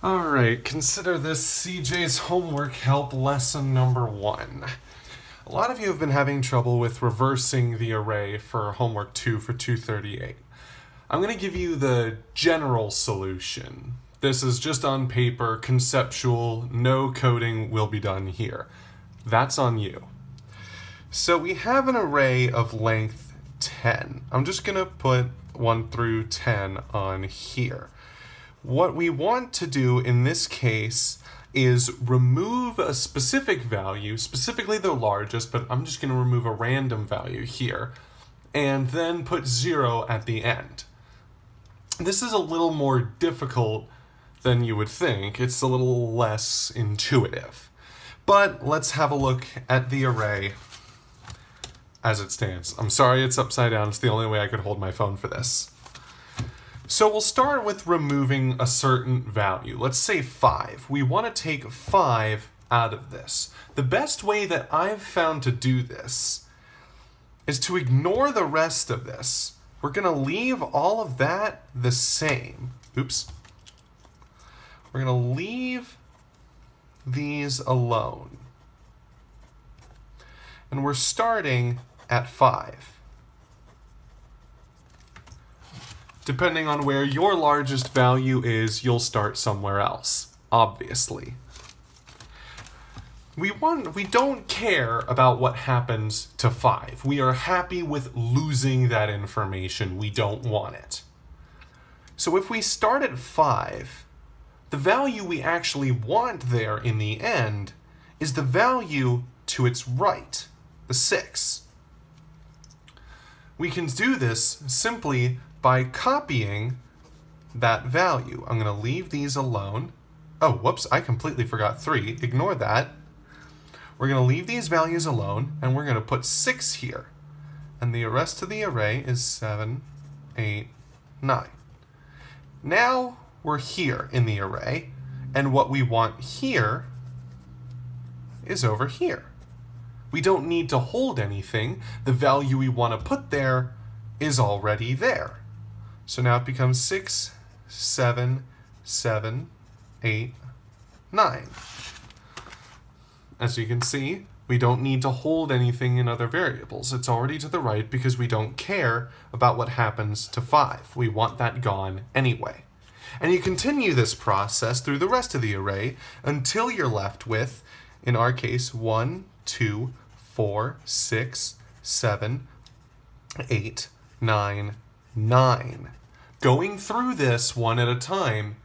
Alright, consider this CJ's homework help lesson number 1. A lot of you have been having trouble with reversing the array for homework 2 for 238. I'm going to give you the general solution. This is just on paper, conceptual, no coding will be done here. That's on you. So we have an array of length 10. I'm just going to put 1 through 10 on here. What we want to do in this case is remove a specific value, specifically the largest, but I'm just going to remove a random value here, and then put 0 at the end. This is a little more difficult than you would think. It's a little less intuitive. But let's have a look at the array as it stands. I'm sorry it's upside down. It's the only way I could hold my phone for this. So we'll start with removing a certain value. Let's say 5. We want to take 5 out of this. The best way that I've found to do this is to ignore the rest of this. We're going to leave all of that the same. Oops. We're going to leave these alone. And we're starting at 5. Depending on where your largest value is, you'll start somewhere else, obviously. We don't care about what happens to 5. We are happy with losing that information. We don't want it. So if we start at 5, the value we actually want there in the end is the value to its right, the 6. We can do this simply by copying that value. I'm going to leave these alone. Oh, whoops, I completely forgot 3. Ignore that. We're going to leave these values alone, and we're going to put 6 here. And the rest of the array is 7, 8, 9. Now we're here in the array, and what we want here is over here. We don't need to hold anything. The value we want to put there is already there. So now it becomes 6, 7, 7, 8, 9. As you can see, we don't need to hold anything in other variables. It's already to the right because we don't care about what happens to 5. We want that gone anyway. And you continue this process through the rest of the array until you're left with, in our case, 1, 2, 4, 6, 7, 8, 9, 9. Going through this one at a time,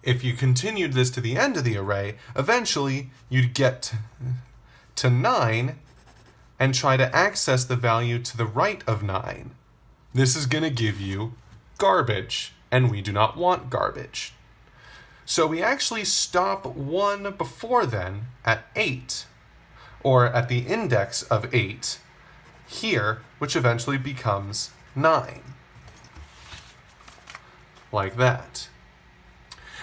if you continued this to the end of the array, eventually you'd get to 9 and try to access the value to the right of 9. This is going to give you garbage, and we do not want garbage. So we actually stop 1 before then at 8, or at the index of 8 here, which eventually becomes 9. Like that.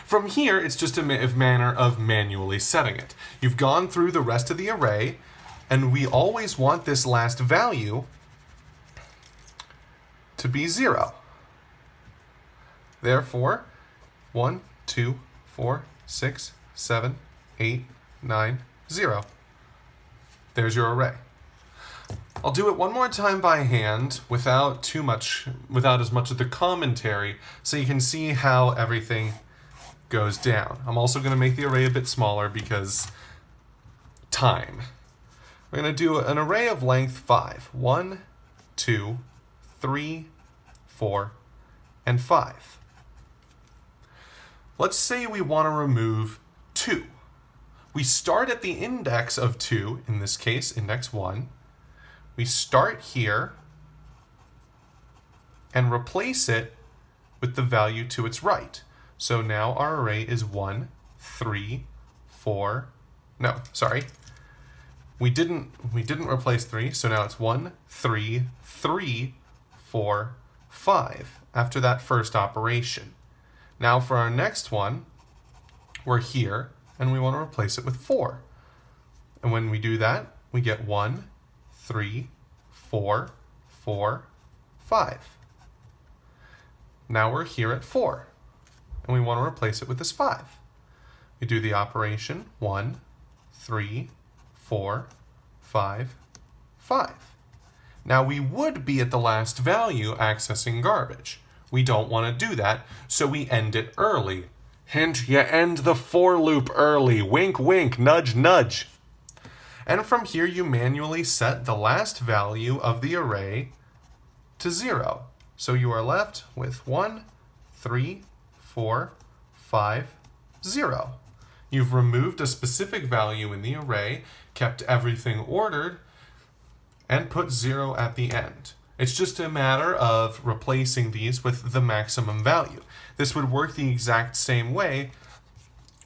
From here, it's just a manner of manually setting it. You've gone through the rest of the array, and we always want this last value to be 0. Therefore, 1, 2, 4, 6, 7, 8, 9, 0. There's your array. I'll do it one more time by hand without as much of the commentary, so you can see how everything goes down. I'm also going to make the array a bit smaller because time. We're going to do an array of length 5. 1, 2, 3, 4, and 5. Let's say we want to remove 2. We start at the index of 2, in this case, index 1. We start here and replace it with the value to its right. So now our array is 1, 3, 4. No, sorry. We didn't replace 3, so now it's 1, 3, 3, 4, 5 after that first operation. Now for our next one, we're here and we want to replace it with 4. And when we do that, we get 1, 3, 4, 4, 5. Now we're here at 4, and we want to replace it with this 5. We do the operation 1, 3, 4, 5, 5. Now we would be at the last value accessing garbage. We don't want to do that, so we end it early. Hint, you end the for loop early. Wink, wink, nudge, nudge. And from here you manually set the last value of the array to 0. So you are left with 1, 3, 4, 5, 0. You've removed a specific value in the array, kept everything ordered, and put 0 at the end. It's just a matter of replacing these with the maximum value. This would work the exact same way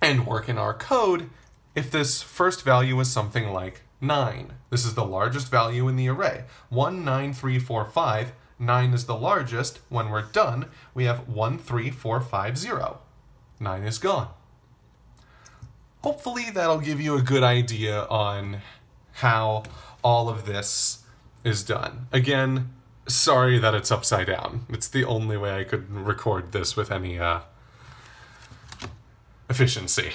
and work in our code if this first value was something like 9. This is the largest value in the array. 1, 9, 3, 4, 5. 9 is the largest. When we're done, we have 1, 3, 4, 5, 0. 9 is gone. Hopefully that'll give you a good idea on how all of this is done. Again, sorry that it's upside down. It's the only way I could record this with any efficiency.